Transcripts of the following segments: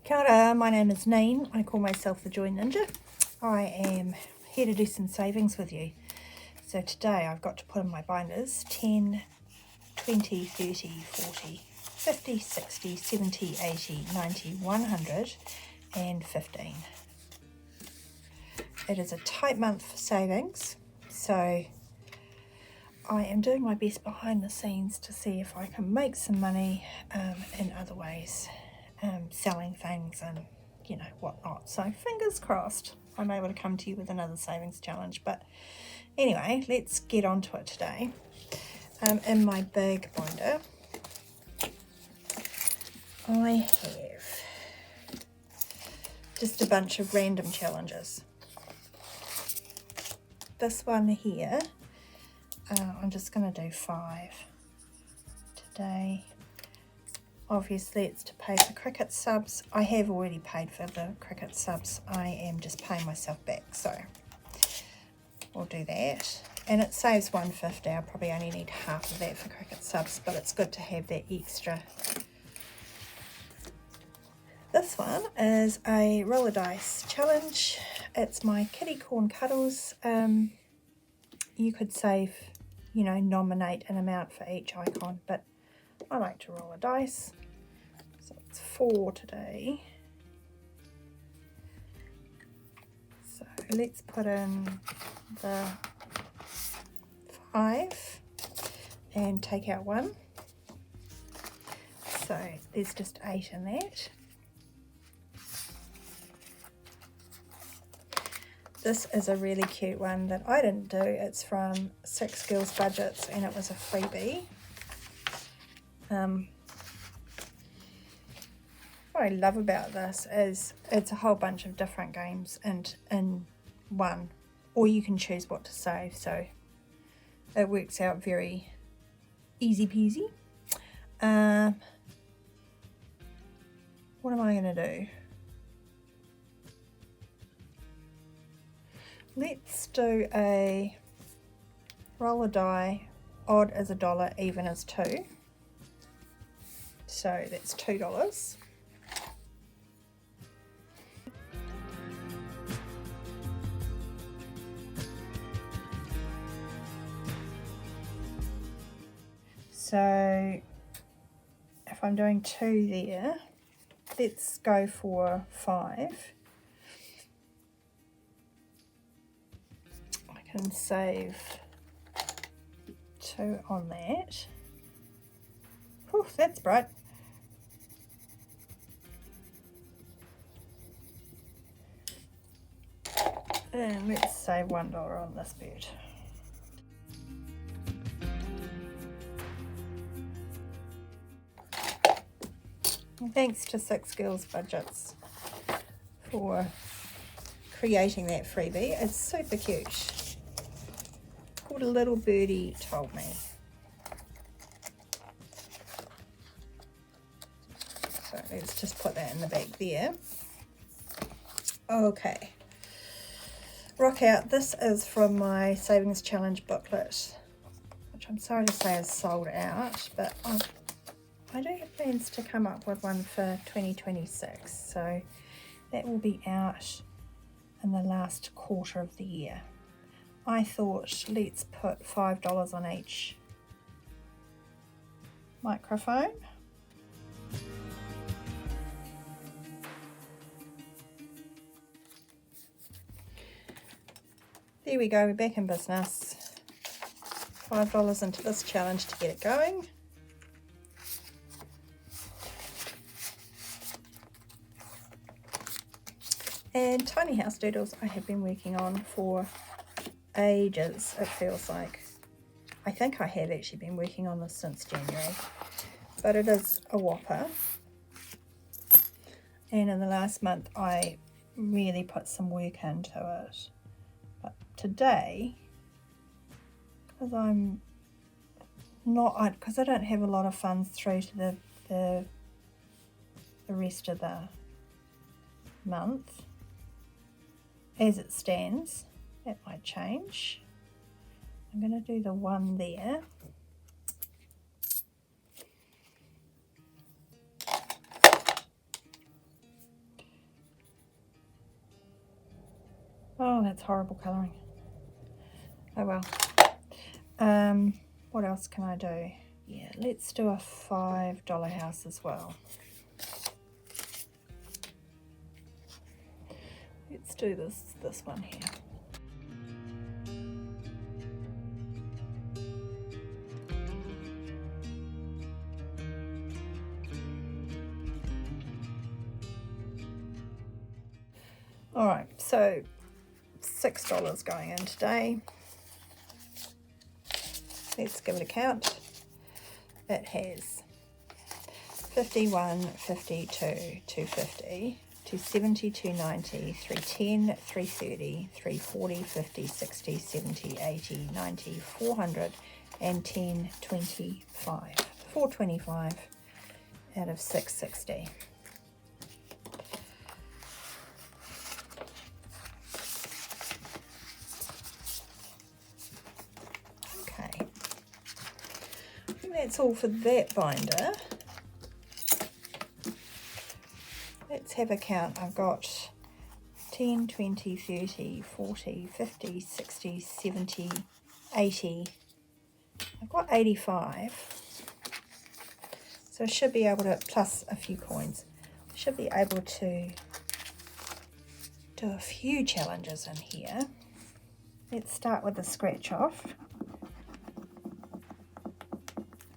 Kia ora, my name is Neen. I call myself the Joy Ninja. I am here to do some savings with you. So today I've got to put in my binders 10, 20, 30, 40, 50, 60, 70, 80, 90, 100 and 15. It is a tight month for savings, so I am doing my best behind the scenes to see if I can make some money in other ways. Selling things and whatnot, so fingers crossed I'm able to come to you with another savings challenge. But anyway, let's get on to it today. In my big binder I have just a bunch of random challenges. This one here, I'm just going to do 5 today. Obviously it's to pay for cricket subs. I have already paid for the cricket subs. I am just paying myself back, so we'll do that. And it saves $1.50. I probably only need half of that for cricket subs, but it's good to have that extra. This one is a roller dice challenge. It's my Kittycorn Cuddles. You could save, nominate an amount for each icon, but I like to roll a dice, so it's 4 today. So let's put in the 5 and take out 1. So there's just 8 in that. This is a really cute one that I didn't do. It's from 6 Girls Budgets and it was a freebie. What I love about this is it's a whole bunch of different games in one, or you can choose what to save, so it works out very easy peasy. What am I going to do? Let's do a roll a die, odd as $1, even as 2. So that's $2. So if I'm doing 2 there, let's go for 5. I can save 2 on that. Whew, that's bright. And let's save $1 on this bird. And thanks to 6 Girls Budgets for creating that freebie. It's super cute. It's called A Little Birdie Told Me. So let's just put that in the back there. Okay. Rock out. This is from my savings challenge booklet, which I'm sorry to say is sold out, but I do have plans to come up with one for 2026, so that will be out in the last quarter of the year. I thought let's put $5 on each microphone. There we go, we're back in business. $5 into this challenge to get it going. And tiny house doodles I have been working on for ages, it feels like. I think I have actually been working on this since January, but it is a whopper. And in the last month I really put some work into it. But today, because I don't have a lot of funds through to the rest of the month, as it stands, that might change. I'm going to do the 1 there. Oh, that's horrible colouring. Oh well. What else can I do? Yeah, let's do a $5 house as well. Let's do this one here. All right, so $6 going in today. Let's give it a count. It has 51, 52, 250, 270, 290, 310, 330, 340, 50, 60, 70, 80, 90, 400, and 10, 25. 425 out of 660. Okay. I think that's all for that binder. Let's have a count. I've got 10, 20, 30, 40, 50, 60, 70, 80. I've got 85. So I should be able to, plus a few coins, I should be able to do a few challenges in here. Let's start with the scratch off.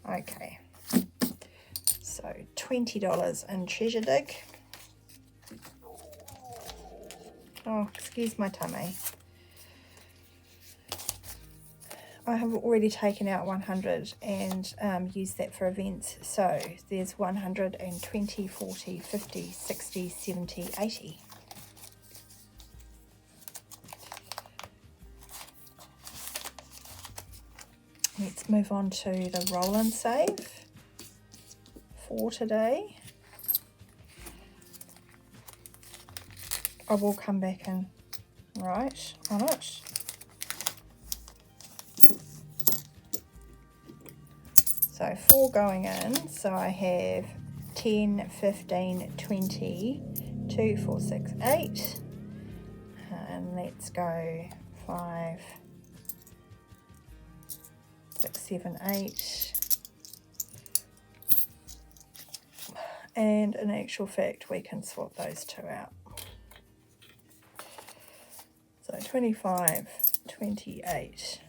Okay. So $20 in Treasure Dig. Oh, excuse my tummy. I have already taken out 100 and used that for events. So there's 120, 40, 50, 60, 70, 80. Let's move on to the roll and save for today. I will come back and write on it. So 4 going in, so I have 10, 15, 20, 2, 4, 6, 8. And let's go 5, 6, 7, 8. And in actual fact, we can swap those two out. So 25, 28.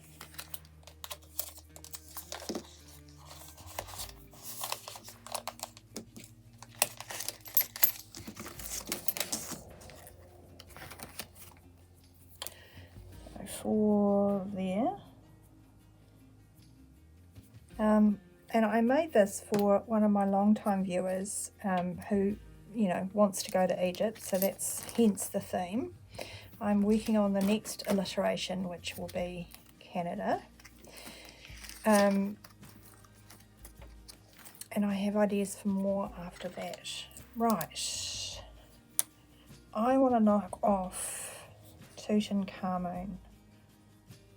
So 4 there. And I made this for one of my long-time viewers who, you know, wants to go to Egypt, so that's hence the theme. I'm working on the next alliteration, which will be Canada. And I have ideas for more after that. Right. I want to knock off Tutankhamun,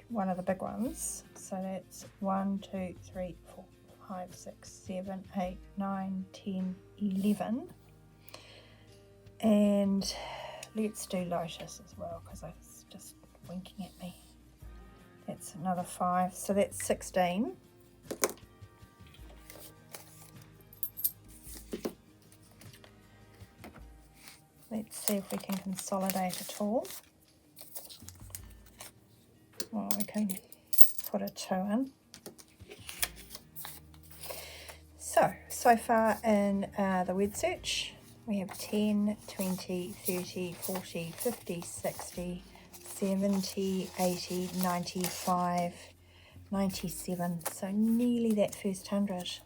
one of the big ones. So that's 1, 2, 3, 4, 5, 6, 7, 8, 9, 10, 11. And let's do Lotus as well, because it's just winking at me. That's another 5, so that's 16. Let's see if we can consolidate at all. Well, we can put a 2 in. So far in the word search, we have 10, 20, 30, 40, 50, 60, 70, 80, 95, 97. So nearly that first 100.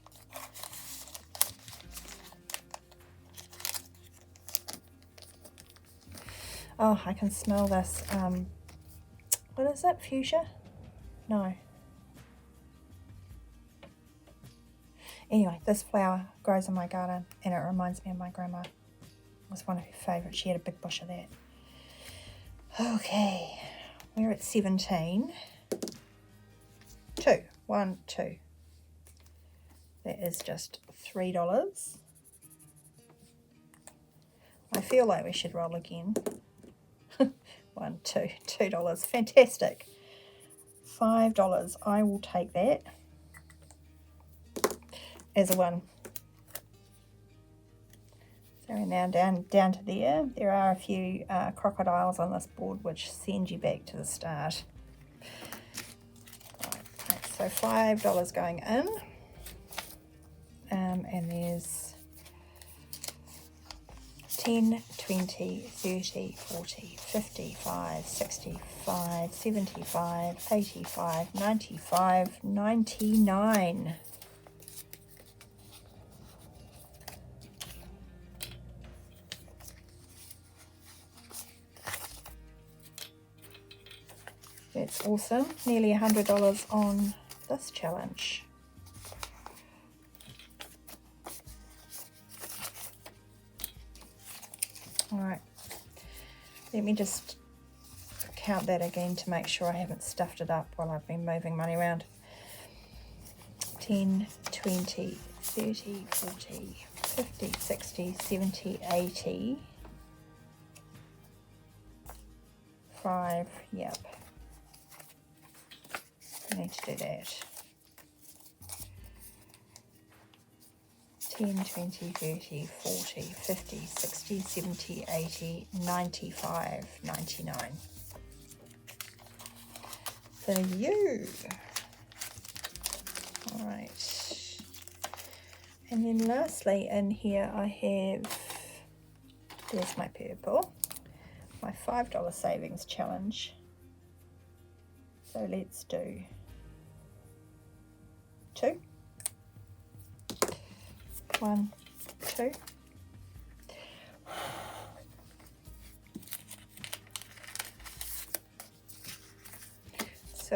Oh, I can smell this. What is it? Fuchsia? No. Anyway, this flower grows in my garden and it reminds me of my grandma. It was one of her favourites. She had a big bush of that. Okay, we're at 17. 2, 1, 2. That is just $3. I feel like we should roll again. $2. Fantastic. $5. I will take that as a win. So we're now down to there. There are a few crocodiles on this board which send you back to the start. Right, so $5 going in. And there's 10, 20, 30, 40, 55, 65, 75, 85, 95, 99. That's awesome. Nearly $100 on this challenge. Alright, let me just count that again to make sure I haven't stuffed it up while I've been moving money around. 10, 20, 30, 40, 50, 60, 70, 80. 5, yep. I need to do that. 10, 20, 30, 40, 50, 60, 70, 80, 95, 99. For you. Alright. And then lastly in here I have, there's my purple, my $5 savings challenge. So let's do 2. 1, 2.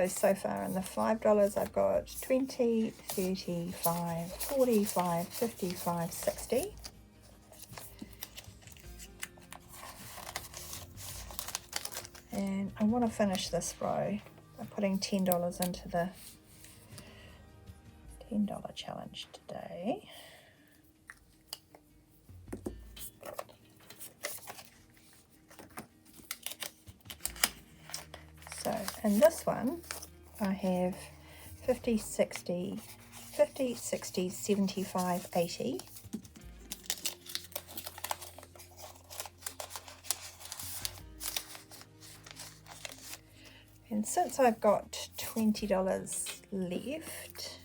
So far in the $5 I've got 20, 35, 45, 55, 60. And I want to finish this row by putting $10 into the $10 challenge today. So in this one I have 50, 60, 75, 80. And since I've got $20 left,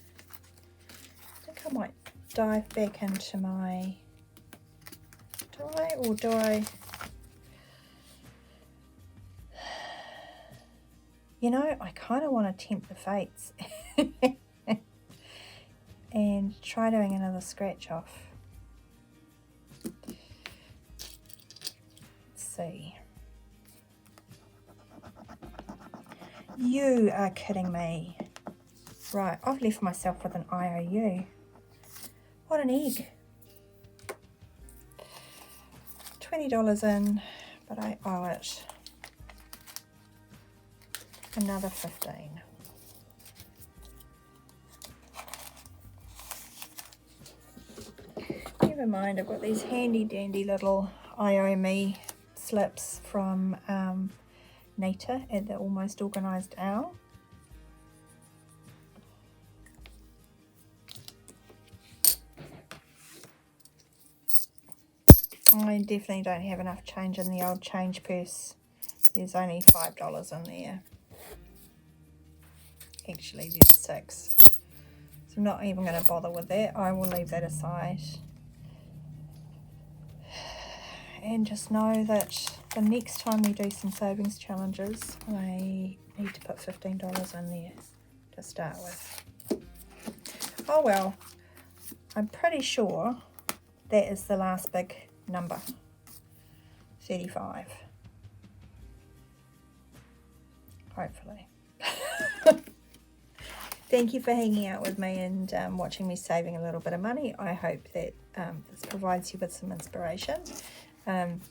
I think I might dive back into my, do I? You know, I kind of want to tempt the fates and try doing another scratch off. Let's see. You are kidding me. Right, I've left myself with an IOU. What an egg. $20 in, but I owe it another 15. Never mind, I've got these handy dandy little I owe me slips from Nita at the Almost Organised Owl. I definitely don't have enough change in the old change purse. There's only $5 in there. Actually, there's 6. So I'm not even going to bother with that. I will leave that aside. And just know that the next time we do some savings challenges, I need to put $15 in there to start with. Oh well, I'm pretty sure that is the last big number, 35. Hopefully. Thank you for hanging out with me and watching me saving a little bit of money. I hope that this provides you with some inspiration.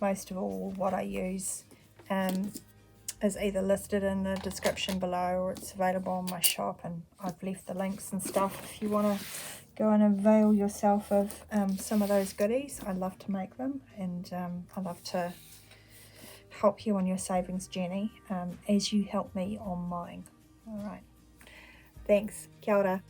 Most of all, what I use is either listed in the description below or it's available on my shop, and I've left the links and stuff if you want to go and avail yourself of some of those goodies. I love to make them, and I love to help you on your savings journey as you help me on mine. All right. Thanks. Kia ora.